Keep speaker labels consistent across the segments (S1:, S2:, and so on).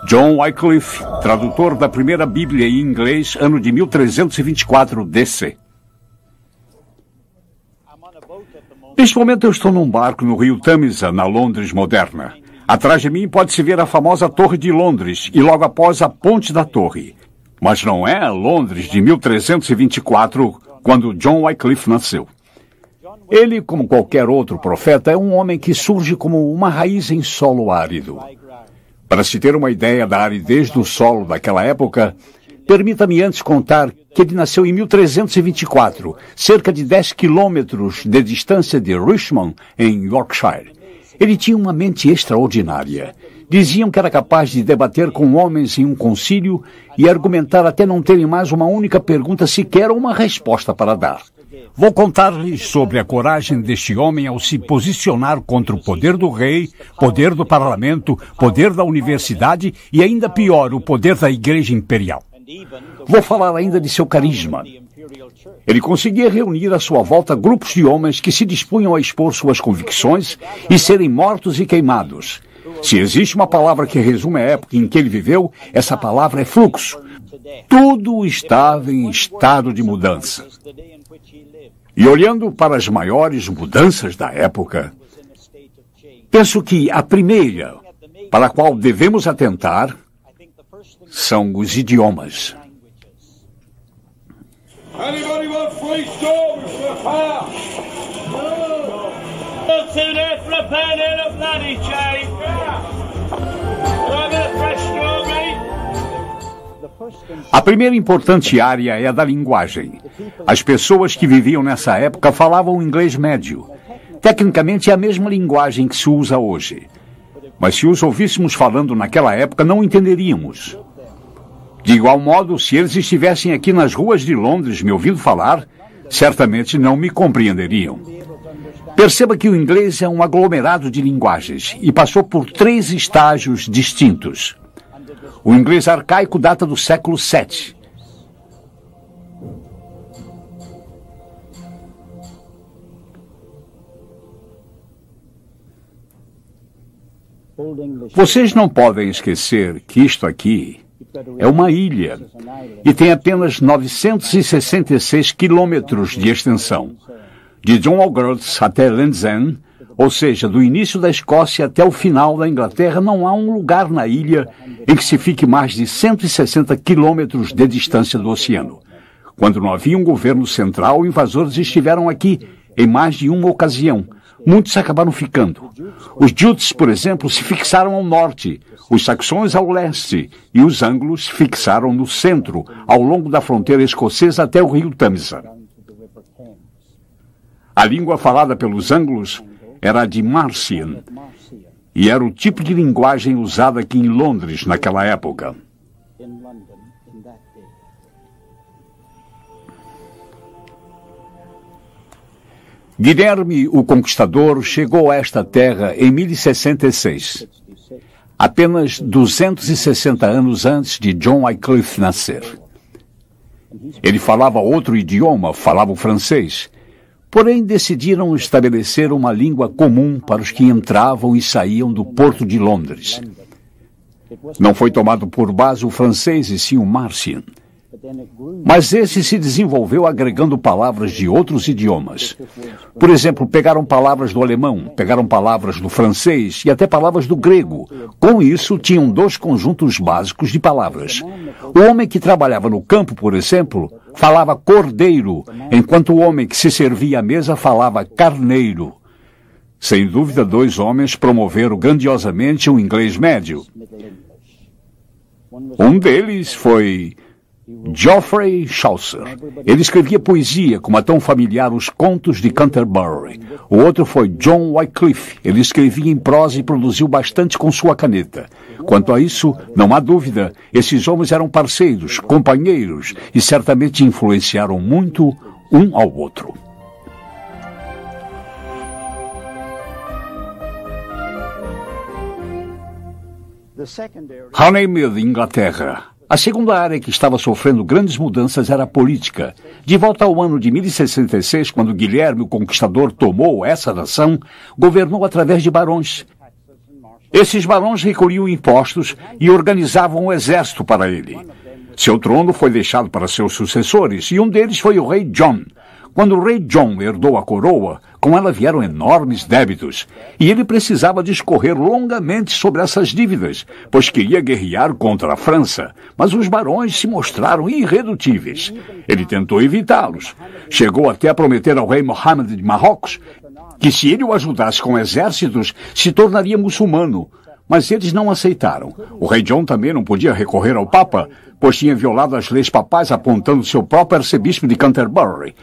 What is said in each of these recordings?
S1: John Wycliffe, tradutor da primeira Bíblia em inglês, ano de 1324 DC. Neste momento eu estou num barco no rio Tâmisa, na Londres moderna. Atrás de mim pode-se ver a famosa Torre de Londres e logo após a Ponte da Torre. Mas não é a Londres de 1324, quando John Wycliffe nasceu. Ele, como qualquer outro profeta, é um homem que surge como uma raiz em solo árido. Para se ter uma ideia da aridez do solo daquela época, permita-me antes contar que ele nasceu em 1324, cerca de 10 quilômetros de distância de Richmond, em Yorkshire. Ele tinha uma mente extraordinária. Diziam que era capaz de debater com homens em um concílio e argumentar até não terem mais uma única pergunta sequer ou uma resposta para dar. Vou contar-lhes sobre a coragem deste homem ao se posicionar contra o poder do rei, poder do parlamento, poder da universidade e, ainda pior, o poder da igreja imperial. Vou falar ainda de seu carisma. Ele conseguia reunir à sua volta grupos de homens que se dispunham a expor suas convicções e serem mortos e queimados. Se existe uma palavra que resume a época em que ele viveu, essa palavra é fluxo. Tudo estava em estado de mudança. E olhando para as maiores mudanças da época, penso que a primeira, para a qual devemos atentar, são os idiomas. A primeira importante área é a da linguagem. As pessoas que viviam nessa época falavam inglês médio. Tecnicamente é a mesma linguagem que se usa hoje. Mas se os ouvíssemos falando naquela época, não entenderíamos. De igual modo, se eles estivessem aqui nas ruas de Londres me ouvindo falar, certamente não me compreenderiam. Perceba que o inglês é um aglomerado de linguagens e passou por 3 estágios distintos. O inglês arcaico data do século VII. Vocês não podem esquecer que isto aqui é uma ilha e tem apenas 966 quilômetros de extensão. De John O'Groats até Land's End, ou seja, do início da Escócia até o final da Inglaterra, não há um lugar na ilha em que se fique mais de 160 quilômetros de distância do oceano. Quando não havia um governo central, invasores estiveram aqui em mais de uma ocasião. Muitos acabaram ficando. Os Jutes, por exemplo, se fixaram ao norte, os saxões ao leste e os anglos se fixaram no centro, ao longo da fronteira escocesa até o rio Tâmisa. A língua falada pelos anglos era a de Marcian, e era o tipo de linguagem usada aqui em Londres naquela época. Guilherme, o Conquistador, chegou a esta terra em 1066, apenas 260 anos antes de John Wycliffe nascer. Ele falava outro idioma, falava o francês, porém decidiram estabelecer uma língua comum para os que entravam e saíam do porto de Londres. Não foi tomado por base o francês e sim o Marcian. Mas esse se desenvolveu agregando palavras de outros idiomas. Por exemplo, pegaram palavras do alemão, pegaram palavras do francês e até palavras do grego. Com isso, tinham 2 conjuntos básicos de palavras. O homem que trabalhava no campo, por exemplo, falava cordeiro, enquanto o homem que se servia à mesa falava carneiro. Sem dúvida, 2 homens promoveram grandiosamente o inglês médio. Um deles foi Geoffrey Chaucer. Ele escrevia poesia, como é tão familiar os contos de Canterbury. O outro foi John Wycliffe. Ele escrevia em prosa e produziu bastante com sua caneta. Quanto a isso, não há dúvida, esses homens eram parceiros, companheiros e certamente influenciaram muito um ao outro. Honeymid, Inglaterra. A segunda área que estava sofrendo grandes mudanças era a política. De volta ao ano de 1066, quando Guilherme, o Conquistador, tomou essa nação, governou através de barões. Esses barões recolhiam impostos e organizavam um exército para ele. Seu trono foi deixado para seus sucessores, e um deles foi o rei John. Quando o rei John herdou a coroa, com ela vieram enormes débitos, e ele precisava discorrer longamente sobre essas dívidas, pois queria guerrear contra a França, mas os barões se mostraram irredutíveis. Ele tentou evitá-los. Chegou até a prometer ao rei Mohammed de Marrocos que se ele o ajudasse com exércitos, se tornaria muçulmano. Mas eles não aceitaram. O rei John também não podia recorrer ao Papa, pois tinha violado as leis papais apontando seu próprio arcebispo de Canterbury.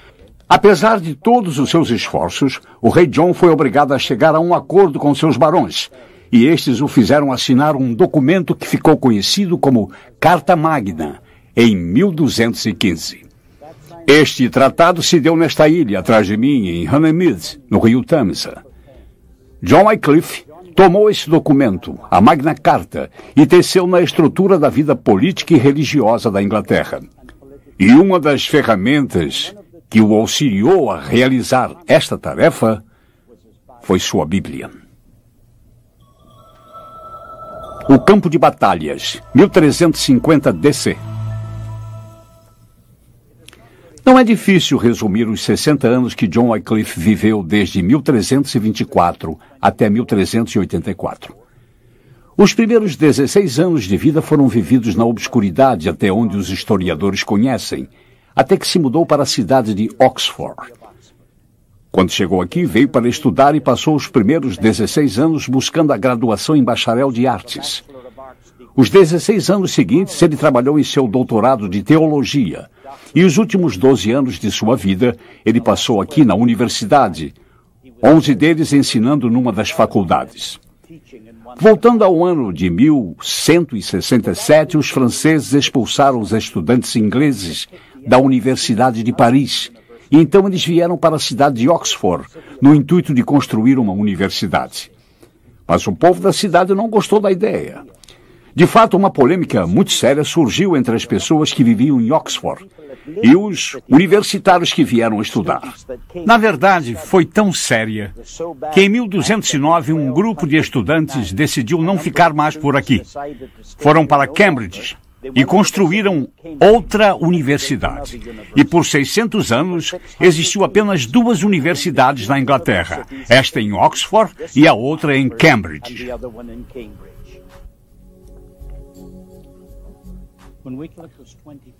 S1: Apesar de todos os seus esforços, o rei John foi obrigado a chegar a um acordo com seus barões, e estes o fizeram assinar um documento que ficou conhecido como Carta Magna, em 1215. Este tratado se deu nesta ilha, atrás de mim, em Runnymede, no rio Tamisa. John Wycliffe tomou esse documento, a Magna Carta, e teceu na estrutura da vida política e religiosa da Inglaterra. E uma das ferramentas que o auxiliou a realizar esta tarefa foi sua Bíblia. O Campo de Batalhas, 1350 DC. Não é difícil resumir os 60 anos que John Wycliffe viveu desde 1324 até 1384. Os primeiros 16 anos de vida foram vividos na obscuridade, até onde os historiadores conhecem, até que se mudou para a cidade de Oxford. Quando chegou aqui, veio para estudar e passou os primeiros 16 anos buscando a graduação em bacharel de artes. Os 16 anos seguintes, ele trabalhou em seu doutorado de teologia, e os últimos 12 anos de sua vida, ele passou aqui na universidade, 11 deles ensinando numa das faculdades. Voltando ao ano de 1167, os franceses expulsaram os estudantes ingleses da Universidade de Paris, e então eles vieram para a cidade de Oxford, no intuito de construir uma universidade. Mas o povo da cidade não gostou da ideia. De fato, uma polêmica muito séria surgiu entre as pessoas que viviam em Oxford e os universitários que vieram estudar. Na verdade, foi tão séria que em 1209 um grupo de estudantes decidiu não ficar mais por aqui. Foram para Cambridge e construíram outra universidade. E por 600 anos existiu apenas 2 universidades na Inglaterra, esta em Oxford e a outra em Cambridge.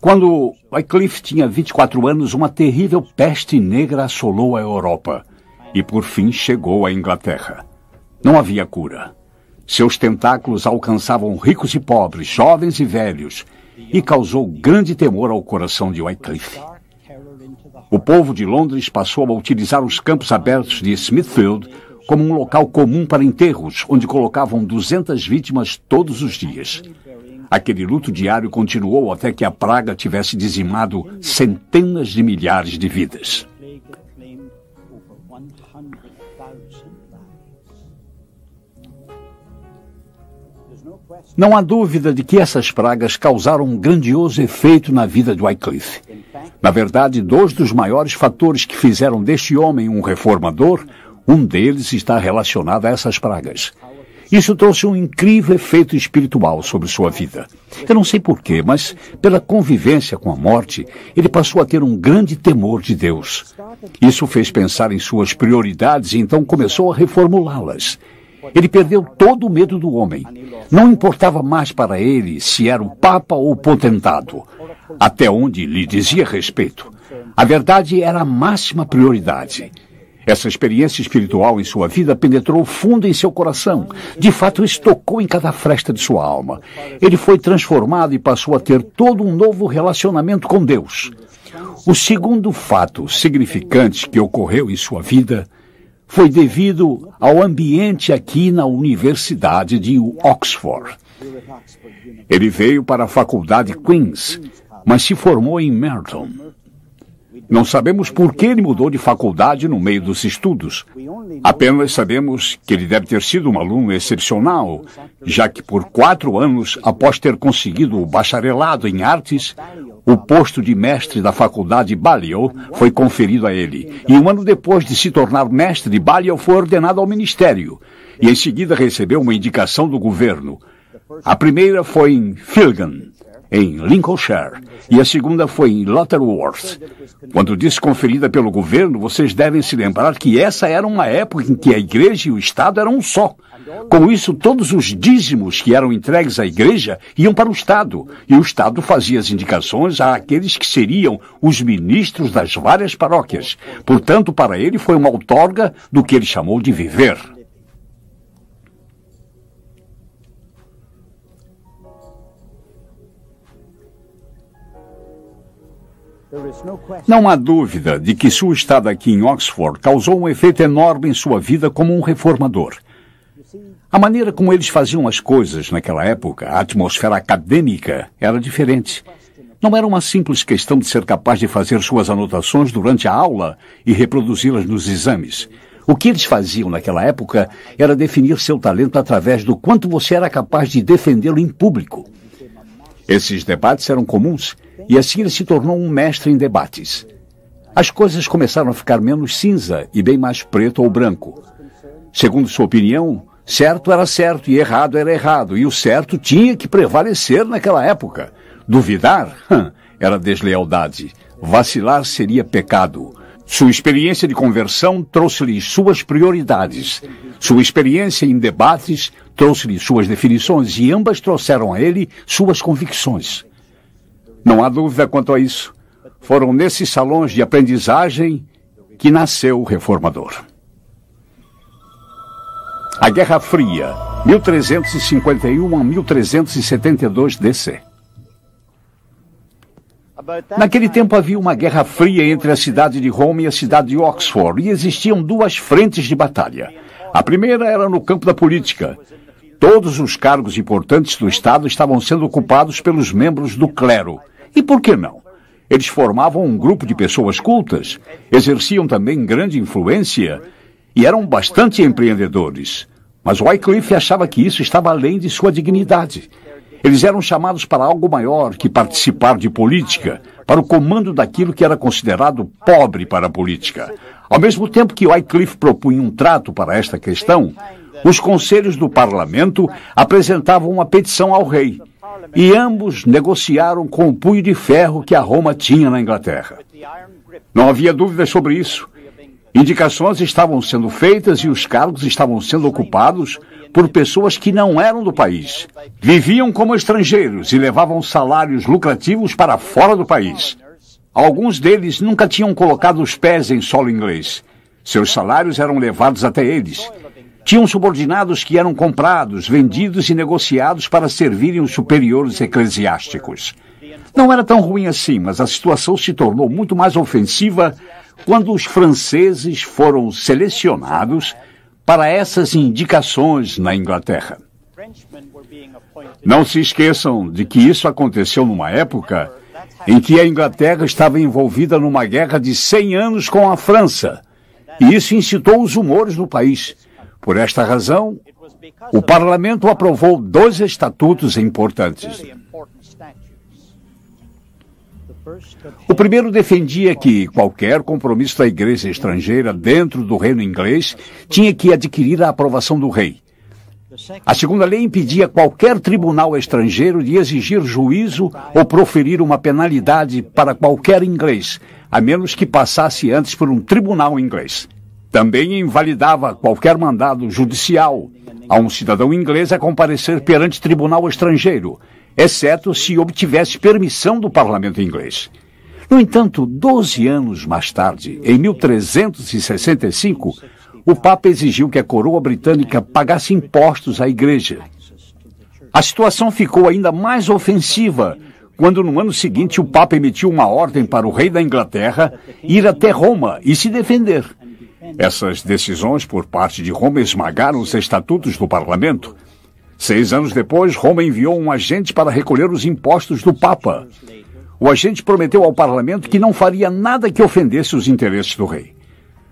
S1: Quando Wycliffe tinha 24 anos, uma terrível peste negra assolou a Europa e por fim chegou à Inglaterra. Não havia cura. Seus tentáculos alcançavam ricos e pobres, jovens e velhos, e causou grande temor ao coração de Wycliffe. O povo de Londres passou a utilizar os campos abertos de Smithfield como um local comum para enterros, onde colocavam 200 vítimas todos os dias. Aquele luto diário continuou até que a praga tivesse dizimado centenas de milhares de vidas. Não há dúvida de que essas pragas causaram um grandioso efeito na vida de Wycliffe. Na verdade, 2 dos maiores fatores que fizeram deste homem um reformador, um deles está relacionado a essas pragas. Isso trouxe um incrível efeito espiritual sobre sua vida. Eu não sei porquê, mas pela convivência com a morte, ele passou a ter um grande temor de Deus. Isso fez pensar em suas prioridades e então começou a reformulá-las. Ele perdeu todo o medo do homem. Não importava mais para ele se era o Papa ou o potentado, até onde lhe dizia respeito. A verdade era a máxima prioridade. Essa experiência espiritual em sua vida penetrou fundo em seu coração. De fato, estocou em cada fresta de sua alma. Ele foi transformado e passou a ter todo um novo relacionamento com Deus. O segundo fato significante que ocorreu em sua vida foi devido ao ambiente aqui na Universidade de Oxford. Ele veio para a Faculdade Queen's, mas se formou em Merton. Não sabemos por que ele mudou de faculdade no meio dos estudos. Apenas sabemos que ele deve ter sido um aluno excepcional, já que por 4 anos, após ter conseguido o bacharelado em artes, o posto de mestre da faculdade Balliol foi conferido a ele. E 1 ano depois de se tornar mestre, Balliol foi ordenado ao ministério. e em seguida recebeu uma indicação do governo. A primeira foi em Filgan, em Lincolnshire, e a segunda foi em Lutterworth. Quando disse conferida pelo governo, vocês devem se lembrar que essa era uma época em que a igreja e o Estado eram um só. Com isso, todos os dízimos que eram entregues à igreja iam para o Estado, e o Estado fazia as indicações àqueles que seriam os ministros das várias paróquias. Portanto, para ele foi uma outorga do que ele chamou de viver. Não há dúvida de que sua estada aqui em Oxford causou um efeito enorme em sua vida como um reformador. A maneira como eles faziam as coisas naquela época, a atmosfera acadêmica, era diferente. Não era uma simples questão de ser capaz de fazer suas anotações durante a aula e reproduzi-las nos exames. O que eles faziam naquela época era definir seu talento através do quanto você era capaz de defendê-lo em público. Esses debates eram comuns, e assim ele se tornou um mestre em debates. As coisas começaram a ficar menos cinza e bem mais preto ou branco. Segundo sua opinião, certo era certo e errado era errado, e o certo tinha que prevalecer naquela época. Duvidar era deslealdade. Vacilar seria pecado. Sua experiência de conversão trouxe-lhe suas prioridades. Sua experiência em debates trouxe-lhe suas definições, e ambas trouxeram a ele suas convicções. Não há dúvida quanto a isso. Foram nesses salões de aprendizagem que nasceu o reformador. A Guerra Fria, 1351 a 1372 DC. Naquele tempo havia uma guerra fria entre a cidade de Roma e a cidade de Oxford, e existiam duas frentes de batalha. A primeira era no campo da política. Todos os cargos importantes do Estado estavam sendo ocupados pelos membros do clero. E por que não? Eles formavam um grupo de pessoas cultas, exerciam também grande influência e eram bastante empreendedores. Mas Wycliffe achava que isso estava além de sua dignidade. Eles eram chamados para algo maior que participar de política, para o comando daquilo que era considerado pobre para a política. Ao mesmo tempo que Wycliffe propunha um trato para esta questão, os conselhos do parlamento apresentavam uma petição ao rei, e ambos negociaram com o punho de ferro que a Roma tinha na Inglaterra. Não havia dúvida sobre isso. Indicações estavam sendo feitas e os cargos estavam sendo ocupados por pessoas que não eram do país. Viviam como estrangeiros e levavam salários lucrativos para fora do país. Alguns deles nunca tinham colocado os pés em solo inglês. Seus salários eram levados até eles. Tinham subordinados que eram comprados, vendidos e negociados para servirem os superiores eclesiásticos. Não era tão ruim assim, mas a situação se tornou muito mais ofensiva quando os franceses foram selecionados para essas indicações na Inglaterra. Não se esqueçam de que isso aconteceu numa época em que a Inglaterra estava envolvida numa guerra de 100 anos com a França, e isso incitou os humores no país. Por esta razão, o parlamento aprovou 2 estatutos importantes. O primeiro defendia que qualquer compromisso da igreja estrangeira dentro do reino inglês tinha que adquirir a aprovação do rei. A segunda lei impedia qualquer tribunal estrangeiro de exigir juízo ou proferir uma penalidade para qualquer inglês, a menos que passasse antes por um tribunal inglês. Também invalidava qualquer mandado judicial a um cidadão inglês a comparecer perante tribunal estrangeiro, exceto se obtivesse permissão do parlamento inglês. No entanto, 12 anos mais tarde, em 1365, o Papa exigiu que a coroa britânica pagasse impostos à igreja. A situação ficou ainda mais ofensiva quando no ano seguinte o Papa emitiu uma ordem para o rei da Inglaterra ir até Roma e se defender. Essas decisões por parte de Roma esmagaram os estatutos do parlamento. 6 anos depois, Roma enviou um agente para recolher os impostos do Papa. O agente prometeu ao parlamento que não faria nada que ofendesse os interesses do rei.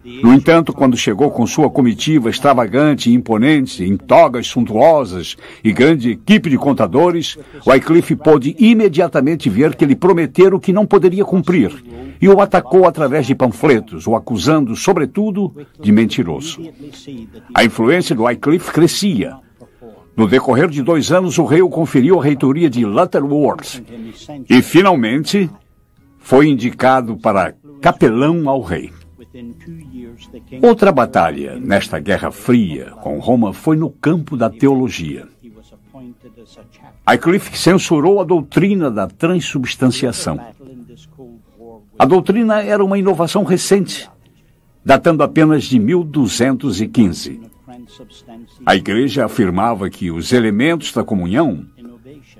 S1: No entanto, quando chegou com sua comitiva extravagante e imponente, em togas suntuosas e grande equipe de contadores, Wycliffe pôde imediatamente ver que ele prometera o que não poderia cumprir, e o atacou através de panfletos, o acusando, sobretudo, de mentiroso. A influência do Wycliffe crescia. No decorrer de 2 anos, o rei o conferiu a reitoria de Lutterworth e, finalmente, foi indicado para capelão ao rei. Outra batalha nesta Guerra Fria com Roma foi no campo da teologia. Wycliffe censurou a doutrina da transubstanciação. A doutrina era uma inovação recente, datando apenas de 1215. A Igreja afirmava que os elementos da comunhão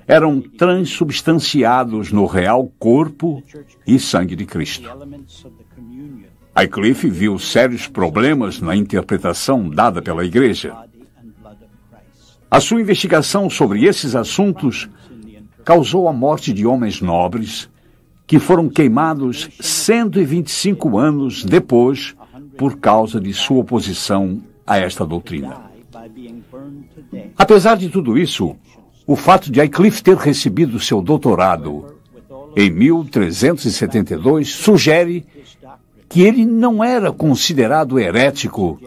S1: eram transubstanciados no real corpo e sangue de Cristo. Wycliffe viu sérios problemas na interpretação dada pela Igreja. A sua investigação sobre esses assuntos causou a morte de homens nobres que foram queimados 125 anos depois por causa de sua oposição a esta doutrina. Apesar de tudo isso, o fato de Wycliffe ter recebido seu doutorado em 1372 sugere que ele não era considerado herético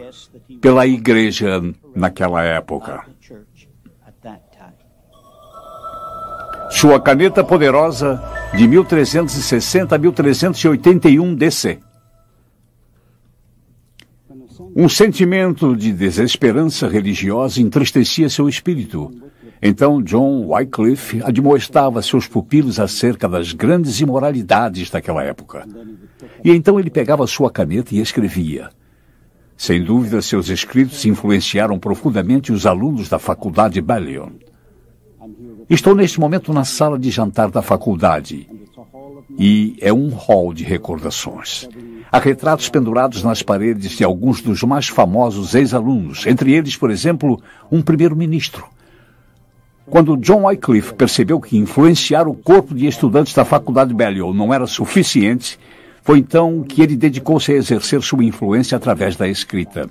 S1: pela Igreja naquela época. Sua caneta poderosa de 1360 a 1381 DC. Um sentimento de desesperança religiosa entristecia seu espírito. Então John Wycliffe admoestava seus pupilos acerca das grandes imoralidades daquela época. E então ele pegava sua caneta e escrevia. Sem dúvida, seus escritos influenciaram profundamente os alunos da faculdade Balliol. Estou neste momento na sala de jantar da faculdade e é um hall de recordações. Há retratos pendurados nas paredes de alguns dos mais famosos ex-alunos, entre eles, por exemplo, um primeiro-ministro. Quando John Wycliffe percebeu que influenciar o corpo de estudantes da faculdade Balliol não era suficiente, foi então que ele dedicou-se a exercer sua influência através da escrita.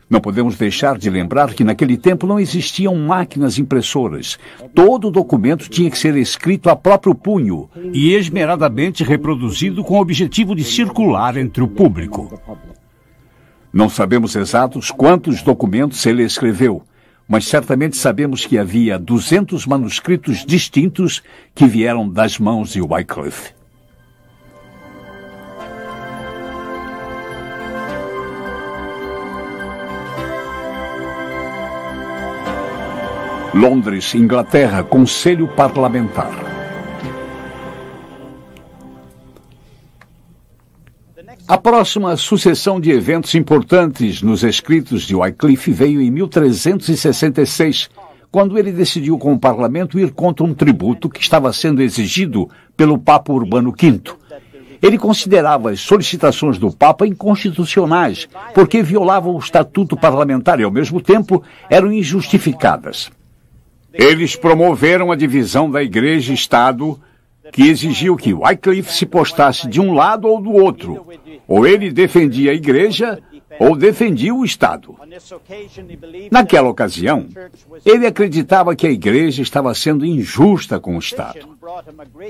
S1: Não podemos deixar de lembrar que naquele tempo não existiam máquinas impressoras. Todo documento tinha que ser escrito a próprio punho e esmeradamente reproduzido com o objetivo de circular entre o público. Não sabemos exatos quantos documentos ele escreveu, mas certamente sabemos que havia 200 manuscritos distintos que vieram das mãos de Wycliffe. Londres, Inglaterra, Conselho Parlamentar. A próxima sucessão de eventos importantes nos escritos de Wycliffe veio em 1366, quando ele decidiu com o parlamento ir contra um tributo que estava sendo exigido pelo Papa Urbano V. Ele considerava as solicitações do Papa inconstitucionais, porque violavam o estatuto parlamentar e, ao mesmo tempo, eram injustificadas. Eles promoveram a divisão da Igreja e Estado, que exigiu que Wycliffe se postasse de um lado ou do outro. Ou ele defendia a Igreja, ou defendia o Estado. Naquela ocasião, ele acreditava que a Igreja estava sendo injusta com o Estado.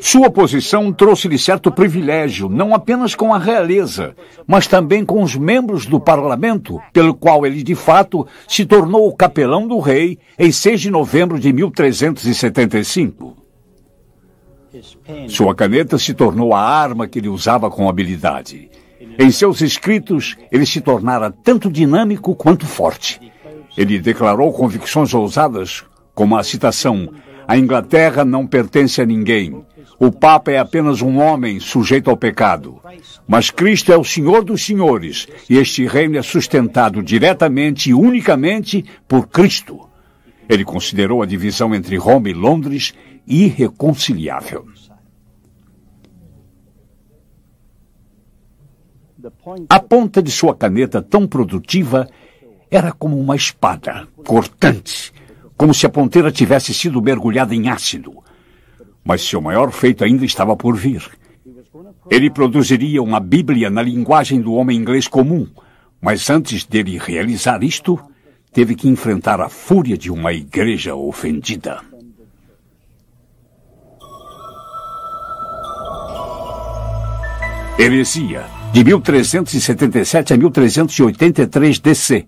S1: Sua posição trouxe-lhe certo privilégio, não apenas com a realeza, mas também com os membros do parlamento, pelo qual ele, de fato, se tornou o capelão do rei em 6 de novembro de 1375. Sua caneta se tornou a arma que ele usava com habilidade. Em seus escritos, ele se tornara tanto dinâmico quanto forte. Ele declarou convicções ousadas, como a citação: "A Inglaterra não pertence a ninguém. O Papa é apenas um homem sujeito ao pecado. Mas Cristo é o Senhor dos senhores, e este reino é sustentado diretamente e unicamente por Cristo." Ele considerou a divisão entre Roma e Londres irreconciliável. A ponta de sua caneta tão produtiva era como uma espada, cortante, como se a ponteira tivesse sido mergulhada em ácido. Mas seu maior feito ainda estava por vir. Ele produziria uma Bíblia na linguagem do homem inglês comum, mas antes dele realizar isto, teve que enfrentar a fúria de uma igreja ofendida. Heresia, de 1377 a 1383 DC.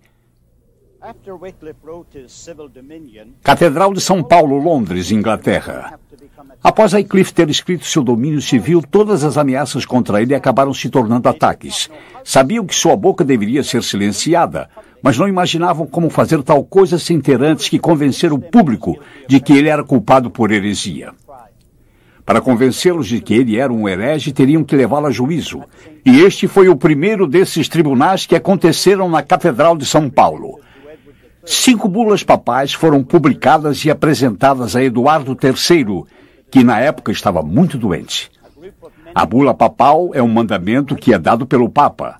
S1: Catedral de São Paulo, Londres, Inglaterra. Após Wycliffe ter escrito seu domínio civil, todas as ameaças contra ele acabaram se tornando ataques. Sabiam que sua boca deveria ser silenciada, mas não imaginavam como fazer tal coisa sem ter antes que convencer o público de que ele era culpado por heresia. Para convencê-los de que ele era um herege, teriam que levá-lo a juízo. E este foi o primeiro desses tribunais que aconteceram na Catedral de São Paulo. 5 bulas papais foram publicadas e apresentadas a Eduardo III, que na época estava muito doente. A bula papal é um mandamento que é dado pelo Papa.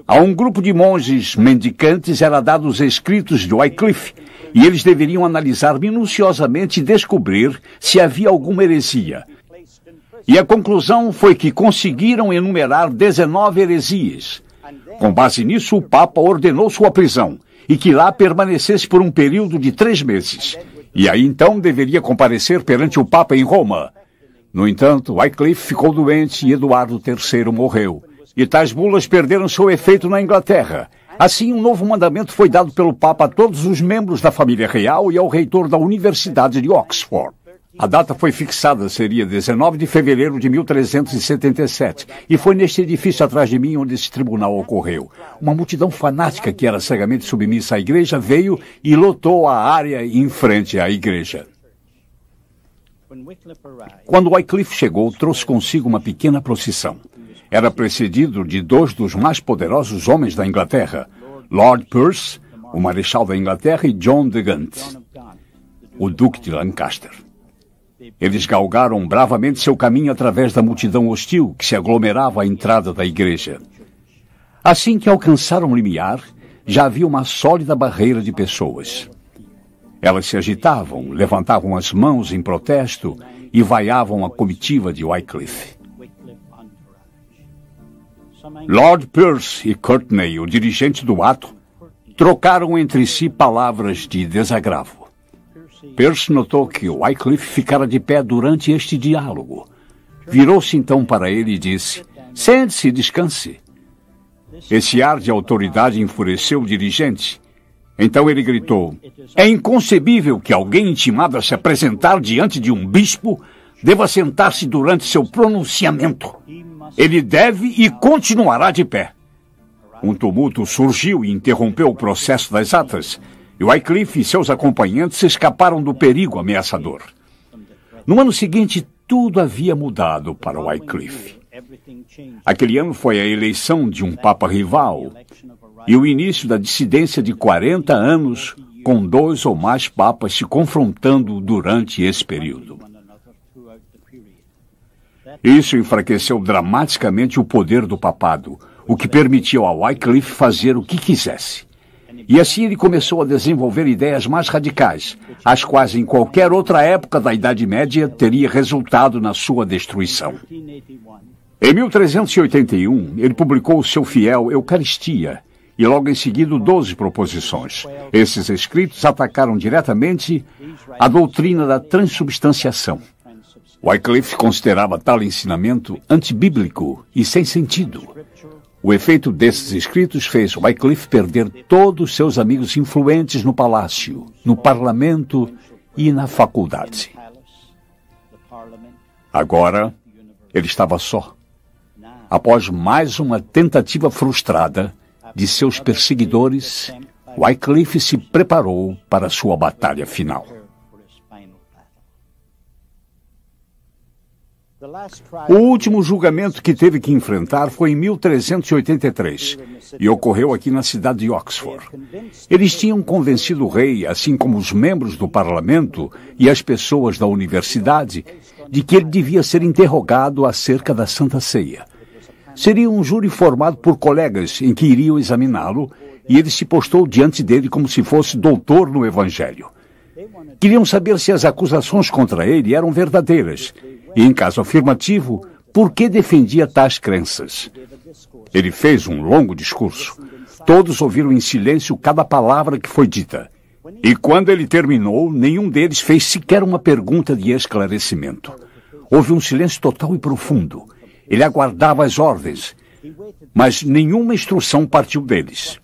S1: A um grupo de monges mendicantes era dado os escritos de Wycliffe, e eles deveriam analisar minuciosamente e descobrir se havia alguma heresia. E a conclusão foi que conseguiram enumerar 19 heresias. Com base nisso, o Papa ordenou sua prisão e que lá permanecesse por um período de 3 meses. E aí então deveria comparecer perante o Papa em Roma. No entanto, Wycliffe ficou doente e Eduardo III morreu. E tais bulas perderam seu efeito na Inglaterra. Assim, um novo mandamento foi dado pelo Papa a todos os membros da família real e ao reitor da Universidade de Oxford. A data foi fixada, seria 19 de fevereiro de 1377, e foi neste edifício atrás de mim onde esse tribunal ocorreu. Uma multidão fanática que era cegamente submissa à igreja veio e lotou a área em frente à igreja. Quando Wycliffe chegou, trouxe consigo uma pequena procissão. Era precedido de 2 dos mais poderosos homens da Inglaterra, Lord Percy, o Marechal da Inglaterra, e John de Gaunt, o Duque de Lancaster. Eles galgaram bravamente seu caminho através da multidão hostil que se aglomerava à entrada da igreja. Assim que alcançaram o limiar, já havia uma sólida barreira de pessoas. Elas se agitavam, levantavam as mãos em protesto e vaiavam a comitiva de Wycliffe. Lord Percy e Courtney, o dirigente do ato, trocaram entre si palavras de desagravo. Percy notou que Wycliffe ficara de pé durante este diálogo. Virou-se então para ele e disse: "Sente-se e descanse." Esse ar de autoridade enfureceu o dirigente. Então ele gritou: "É inconcebível que alguém intimado a se apresentar diante de um bispo deva sentar-se durante seu pronunciamento. Ele deve e continuará de pé." Um tumulto surgiu e interrompeu o processo das atas, e Wycliffe e seus acompanhantes escaparam do perigo ameaçador. No ano seguinte, tudo havia mudado para Wycliffe. Aquele ano foi a eleição de um papa rival e o início da dissidência de 40 anos, com 2 ou mais papas se confrontando durante esse período. Isso enfraqueceu dramaticamente o poder do papado, o que permitiu a Wycliffe fazer o que quisesse. E assim ele começou a desenvolver ideias mais radicais, as quais em qualquer outra época da Idade Média teria resultado na sua destruição. Em 1381, ele publicou o seu fiel Eucaristia e logo em seguida 12 proposições. Esses escritos atacaram diretamente a doutrina da transubstanciação. Wycliffe considerava tal ensinamento antibíblico e sem sentido. O efeito desses escritos fez Wycliffe perder todos seus amigos influentes no palácio, no parlamento e na faculdade. Agora, ele estava só. Após mais uma tentativa frustrada de seus perseguidores, Wycliffe se preparou para sua batalha final. O último julgamento que teve que enfrentar foi em 1383 e ocorreu aqui na cidade de Oxford. Eles tinham convencido o rei, assim como os membros do parlamento e as pessoas da universidade, de que ele devia ser interrogado acerca da Santa Ceia. Seria um júri formado por colegas em que iriam examiná-lo e ele se postou diante dele como se fosse doutor no Evangelho. Queriam saber se as acusações contra ele eram verdadeiras e, em caso afirmativo, por que defendia tais crenças. Ele fez um longo discurso. Todos ouviram em silêncio cada palavra que foi dita. E quando ele terminou, nenhum deles fez sequer uma pergunta de esclarecimento. Houve um silêncio total e profundo. Ele aguardava as ordens, mas nenhuma instrução partiu deles.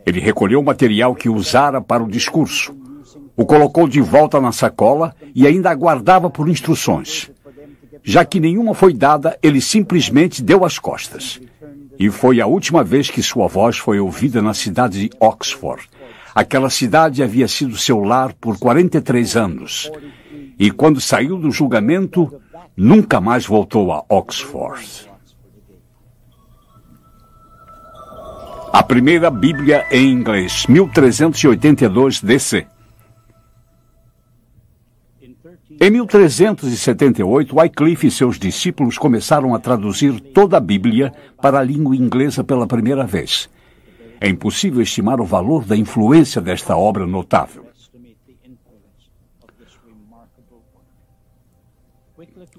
S1: Ele recolheu o material que usara para o discurso, o colocou de volta na sacola e ainda aguardava por instruções. Já que nenhuma foi dada, ele simplesmente deu as costas. E foi a última vez que sua voz foi ouvida na cidade de Oxford. Aquela cidade havia sido seu lar por 43 anos. E quando saiu do julgamento, nunca mais voltou a Oxford. A primeira Bíblia em inglês, 1382 DC. Em 1378, Wycliffe e seus discípulos começaram a traduzir toda a Bíblia para a língua inglesa pela primeira vez. É impossível estimar o valor da influência desta obra notável.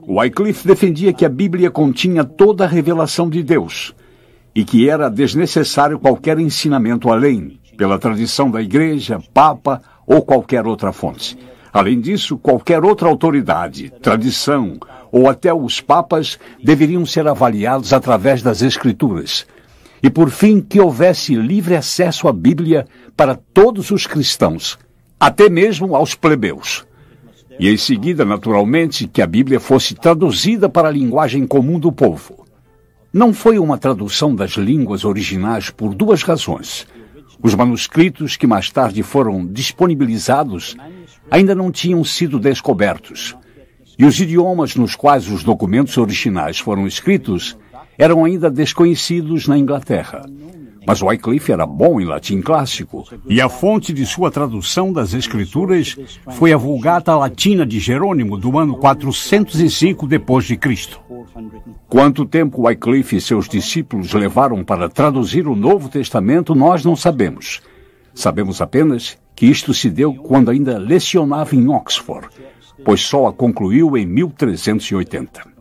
S1: Wycliffe defendia que a Bíblia continha toda a revelação de Deus e que era desnecessário qualquer ensinamento além, pela tradição da Igreja, Papa ou qualquer outra fonte. Além disso, qualquer outra autoridade, tradição ou até os papas deveriam ser avaliados através das Escrituras. E, por fim, que houvesse livre acesso à Bíblia para todos os cristãos, até mesmo aos plebeus. E, em seguida, naturalmente, que a Bíblia fosse traduzida para a linguagem comum do povo. Não foi uma tradução das línguas originais por duas razões. Os manuscritos que mais tarde foram disponibilizados ainda não tinham sido descobertos. E os idiomas nos quais os documentos originais foram escritos eram ainda desconhecidos na Inglaterra. Mas Wycliffe era bom em latim clássico, e a fonte de sua tradução das Escrituras foi a Vulgata Latina de Jerônimo, do ano 405 d.C. Quanto tempo Wycliffe e seus discípulos levaram para traduzir o Novo Testamento, nós não sabemos. Sabemos apenas que isto se deu quando ainda lecionava em Oxford, pois só a concluiu em 1380.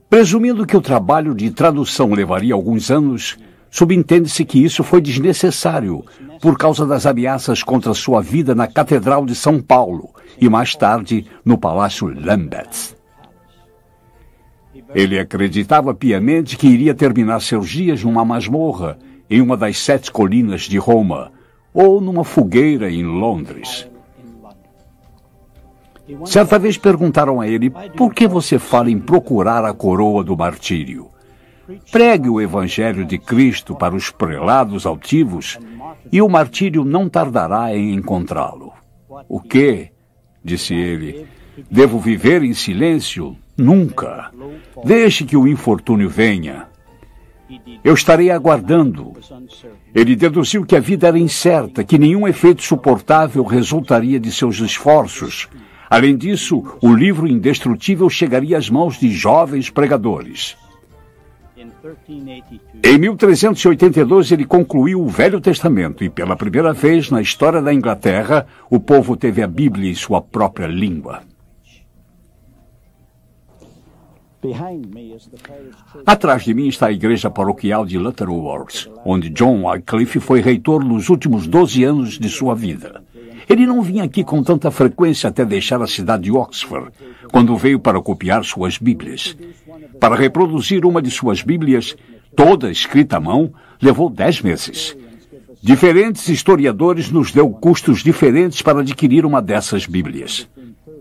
S1: Presumindo que o trabalho de tradução levaria alguns anos, subentende-se que isso foi desnecessário por causa das ameaças contra sua vida na Catedral de São Paulo e mais tarde no Palácio Lambeth. Ele acreditava piamente que iria terminar seus dias numa masmorra em uma das 7 colinas de Roma ou numa fogueira em Londres. Certa vez perguntaram a ele, por que você fala em procurar a coroa do martírio? Pregue o Evangelho de Cristo para os prelados altivos e o martírio não tardará em encontrá-lo. O quê? Disse ele. Devo viver em silêncio? Nunca. Deixe que o infortúnio venha. Eu estarei aguardando. Ele deduziu que a vida era incerta, que nenhum efeito suportável resultaria de seus esforços. Além disso, o livro indestrutível chegaria às mãos de jovens pregadores. Em 1382, ele concluiu o Velho Testamento e, pela primeira vez na história da Inglaterra, o povo teve a Bíblia em sua própria língua. Atrás de mim está a igreja paroquial de Lutterworth, onde John Wycliffe foi reitor nos últimos 12 anos de sua vida. Ele não vinha aqui com tanta frequência até deixar a cidade de Oxford, quando veio para copiar suas Bíblias. Para reproduzir uma de suas Bíblias, toda escrita à mão, levou 10 meses. Diferentes historiadores nos deu custos diferentes para adquirir uma dessas Bíblias.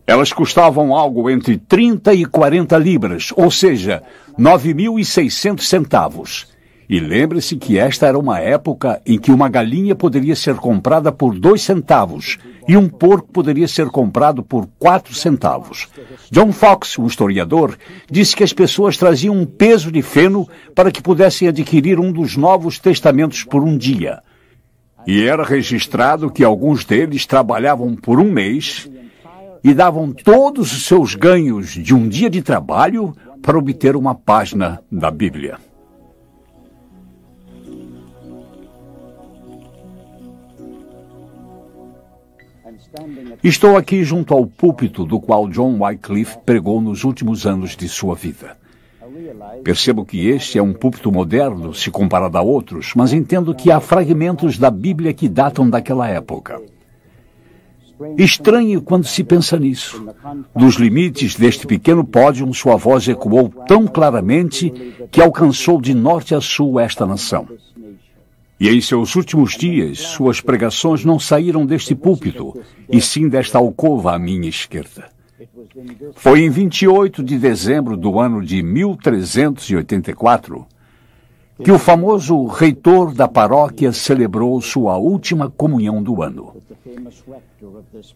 S1: Elas custavam algo entre 30 e 40 libras, ou seja, 9.600 centavos. E lembre-se que esta era uma época em que uma galinha poderia ser comprada por 2 centavos e um porco poderia ser comprado por 4 centavos. John Fox, o historiador, disse que as pessoas traziam um peso de feno para que pudessem adquirir um dos Novos Testamentos por um dia. E era registrado que alguns deles trabalhavam por um mês e davam todos os seus ganhos de um dia de trabalho para obter uma página da Bíblia. Estou aqui junto ao púlpito do qual John Wycliffe pregou nos últimos anos de sua vida. Percebo que este é um púlpito moderno se comparado a outros, mas entendo que há fragmentos da Bíblia que datam daquela época. Estranho quando se pensa nisso. Dos limites deste pequeno pódio, sua voz ecoou tão claramente que alcançou de norte a sul esta nação. E em seus últimos dias, suas pregações não saíram deste púlpito, e sim desta alcova à minha esquerda. Foi em 28 de dezembro do ano de 1384 que o famoso reitor da paróquia celebrou sua última comunhão do ano.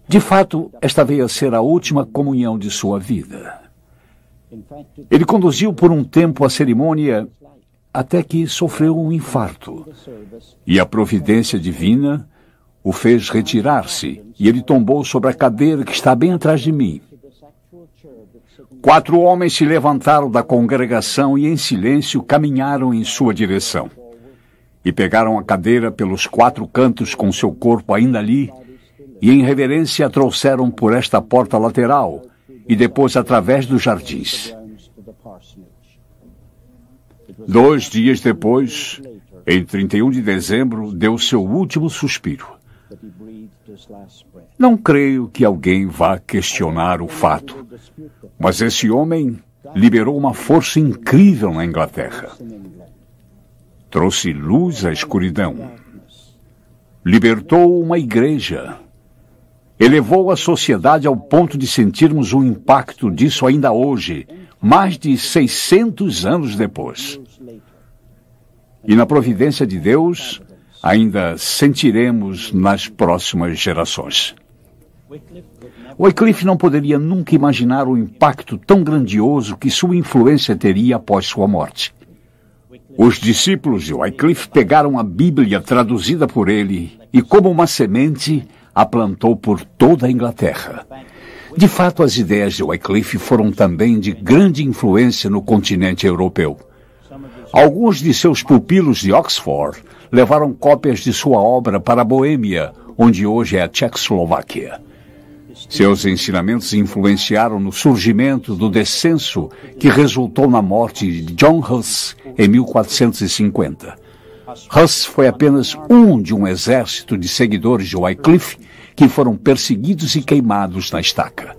S1: De fato, esta veio a ser a última comunhão de sua vida. Ele conduziu por um tempo a cerimônia até que sofreu um infarto. E a providência divina o fez retirar-se, e ele tombou sobre a cadeira que está bem atrás de mim. 4 homens se levantaram da congregação e, em silêncio, caminharam em sua direção. E pegaram a cadeira pelos 4 cantos com seu corpo ainda ali, e em reverência a trouxeram por esta porta lateral, e depois através dos jardins. 2 dias depois, em 31 de dezembro, deu seu último suspiro. Não creio que alguém vá questionar o fato, mas esse homem liberou uma força incrível na Inglaterra. Trouxe luz à escuridão. Libertou uma igreja. Elevou a sociedade ao ponto de sentirmos o impacto disso ainda hoje, mais de 600 anos depois. E na providência de Deus, ainda sentiremos nas próximas gerações. Wycliffe não poderia nunca imaginar o impacto tão grandioso que sua influência teria após sua morte. Os discípulos de Wycliffe pegaram a Bíblia traduzida por ele e, como uma semente, a plantou por toda a Inglaterra. De fato, as ideias de Wycliffe foram também de grande influência no continente europeu. Alguns de seus pupilos de Oxford levaram cópias de sua obra para a Boêmia, onde hoje é a Tchecoslováquia. Seus ensinamentos influenciaram no surgimento do descenso que resultou na morte de John Huss em 1450. Huss foi apenas um de um exército de seguidores de Wycliffe que foram perseguidos e queimados na estaca.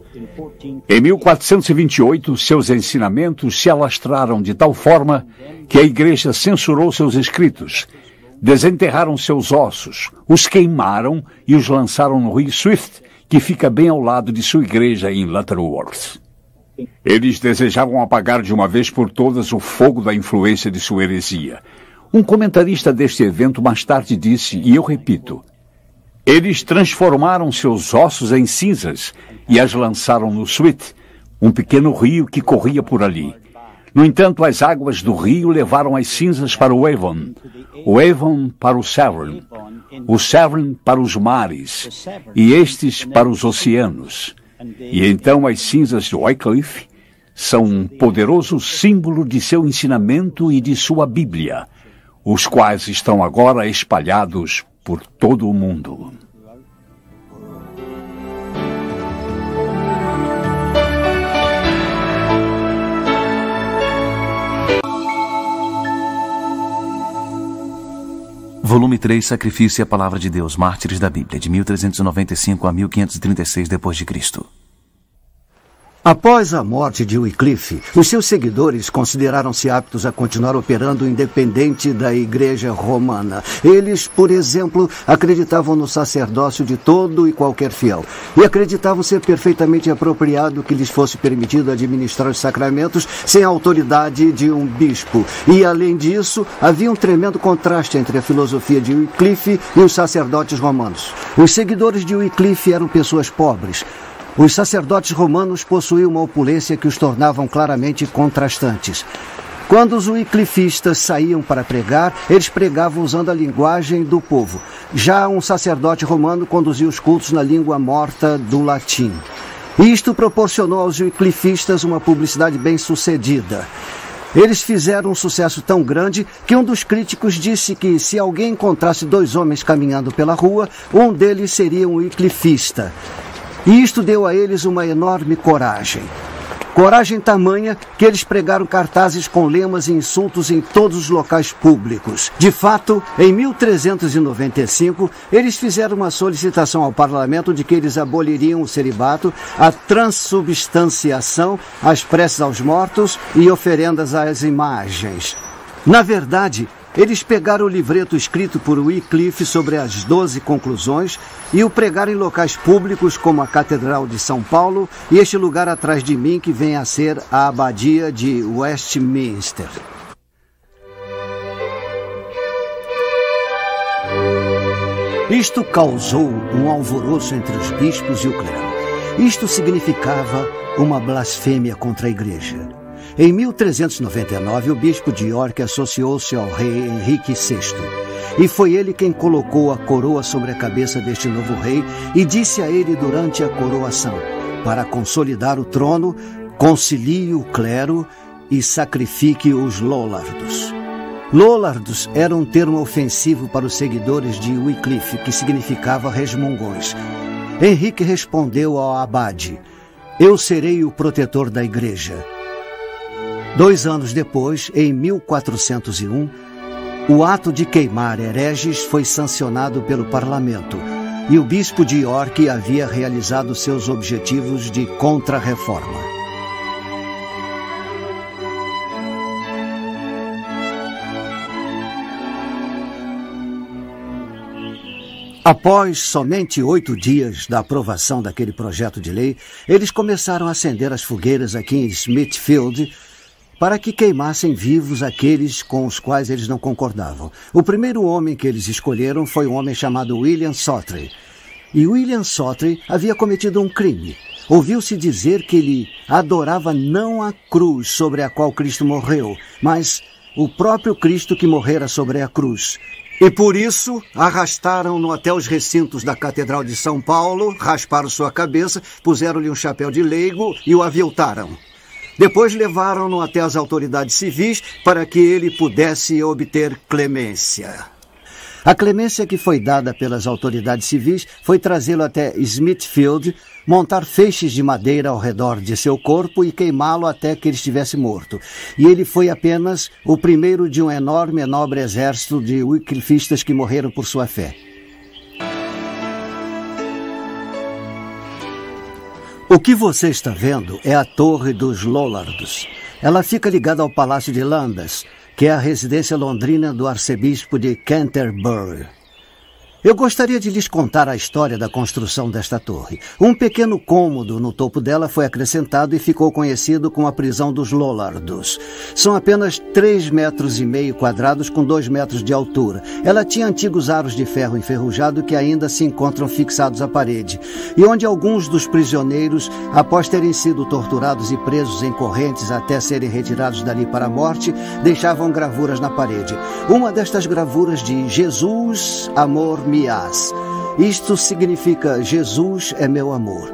S1: Em 1428, seus ensinamentos se alastraram de tal forma que a igreja censurou seus escritos, desenterraram seus ossos, os queimaram e os lançaram no rio Swift, que fica bem ao lado de sua igreja em Lutterworth. Eles desejavam apagar de uma vez por todas o fogo da influência de sua heresia. Um comentarista deste evento mais tarde disse, e eu repito, eles transformaram seus ossos em cinzas e as lançaram no Swift, um pequeno rio que corria por ali. No entanto, as águas do rio levaram as cinzas para o Avon para o Severn para os mares, e estes para os oceanos. E então as cinzas de Wycliffe são um poderoso símbolo de seu ensinamento e de sua Bíblia, os quais estão agora espalhados por todo o mundo.
S2: Volume 3, Sacrifício e a Palavra de Deus, Mártires da Bíblia, de 1395 a 1536 d.C.
S3: Após a morte de Wycliffe, os seus seguidores consideraram-se aptos a continuar operando independente da Igreja Romana. Eles, por exemplo, acreditavam no sacerdócio de todo e qualquer fiel, e acreditavam ser perfeitamente apropriado que lhes fosse permitido administrar os sacramentos sem a autoridade de um bispo. E, além disso, havia um tremendo contraste entre a filosofia de Wycliffe e os sacerdotes romanos. Os seguidores de Wycliffe eram pessoas pobres. Os sacerdotes romanos possuíam uma opulência que os tornavam claramente contrastantes. Quando os wyclifistas saíam para pregar, eles pregavam usando a linguagem do povo. Já um sacerdote romano conduzia os cultos na língua morta do latim. Isto proporcionou aos wyclifistas uma publicidade bem-sucedida. Eles fizeram um sucesso tão grande que um dos críticos disse que se alguém encontrasse 2 homens caminhando pela rua, um deles seria um wyclifista. E isto deu a eles uma enorme coragem. Coragem tamanha que eles pregaram cartazes com lemas e insultos em todos os locais públicos. De fato, em 1395, eles fizeram uma solicitação ao parlamento de que eles aboliriam o celibato, a transubstanciação, as preces aos mortos e oferendas às imagens. Na verdade, eles pegaram o livreto escrito por Wycliffe sobre as 12 conclusões e o pregaram em locais públicos como a Catedral de São Paulo e este lugar atrás de mim que vem a ser a Abadia de Westminster. Isto causou um alvoroço entre os bispos e o clero. Isto significava uma blasfêmia contra a igreja. Em 1399, o bispo de York associou-se ao rei Henrique VI. E foi ele quem colocou a coroa sobre a cabeça deste novo rei e disse a ele durante a coroação: para consolidar o trono, concilie o clero e sacrifique os lollardos. Lollardos era um termo ofensivo para os seguidores de Wycliffe, que significava resmungões. Henrique respondeu ao abade: eu serei o protetor da igreja. 2 anos depois, em 1401, o ato de queimar hereges foi sancionado pelo parlamento e o bispo de York havia realizado seus objetivos de contra-reforma. Após somente 8 dias da aprovação daquele projeto de lei, eles começaram a acender as fogueiras aqui em Smithfield para que queimassem vivos aqueles com os quais eles não concordavam. O primeiro homem que eles escolheram foi um homem chamado William Sawtry. E William Sawtry havia cometido um crime. Ouviu-se dizer que ele adorava não a cruz sobre a qual Cristo morreu, mas o próprio Cristo que morrera sobre a cruz. E por isso arrastaram-no até os recintos da Catedral de São Paulo, rasparam sua cabeça, puseram-lhe um chapéu de leigo e o aviltaram. Depois levaram-no até as autoridades civis para que ele pudesse obter clemência. A clemência que foi dada pelas autoridades civis foi trazê-lo até Smithfield, montar feixes de madeira ao redor de seu corpo e queimá-lo até que ele estivesse morto. E ele foi apenas o primeiro de um enorme e nobre exército de wyclifistas que morreram por sua fé. O que você está vendo é a Torre dos Lollardos. Ela fica ligada ao Palácio de Lambeth, que é a residência londrina do arcebispo de Canterbury. Eu gostaria de lhes contar a história da construção desta torre. Um pequeno cômodo no topo dela foi acrescentado e ficou conhecido como a prisão dos Lollardos. São apenas 3,5 metros quadrados com 2 metros de altura. Ela tinha antigos aros de ferro enferrujado que ainda se encontram fixados à parede, e onde alguns dos prisioneiros, após terem sido torturados e presos em correntes até serem retirados dali para a morte, deixavam gravuras na parede. Uma destas gravuras de Jesus, amor, Miás. Isto significa Jesus é meu amor.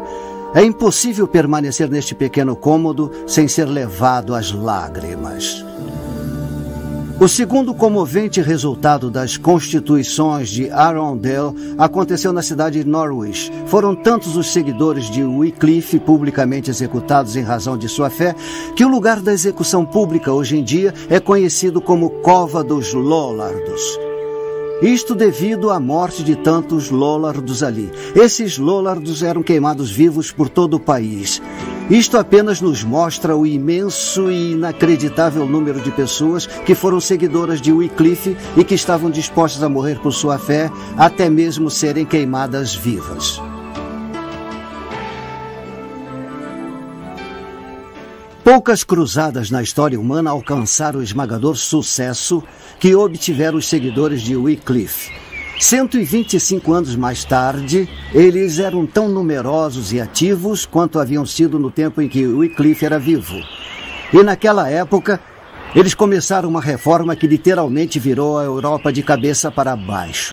S3: É impossível permanecer neste pequeno cômodo sem ser levado às lágrimas. O segundo comovente resultado das constituições de Arundel aconteceu na cidade de Norwich. Foram tantos os seguidores de Wycliffe publicamente executados em razão de sua fé, que o lugar da execução pública hoje em dia é conhecido como Cova dos Lollardos. Isto devido à morte de tantos Lollardos ali. Esses Lollardos eram queimados vivos por todo o país. Isto apenas nos mostra o imenso e inacreditável número de pessoas que foram seguidoras de Wycliffe e que estavam dispostas a morrer por sua fé, até mesmo serem queimadas vivas. Poucas cruzadas na história humana alcançaram o esmagador sucesso que obtiveram os seguidores de Wycliffe. 125 anos mais tarde, eles eram tão numerosos e ativos quanto haviam sido no tempo em que Wycliffe era vivo. E naquela época, eles começaram uma reforma que literalmente virou a Europa de cabeça para baixo.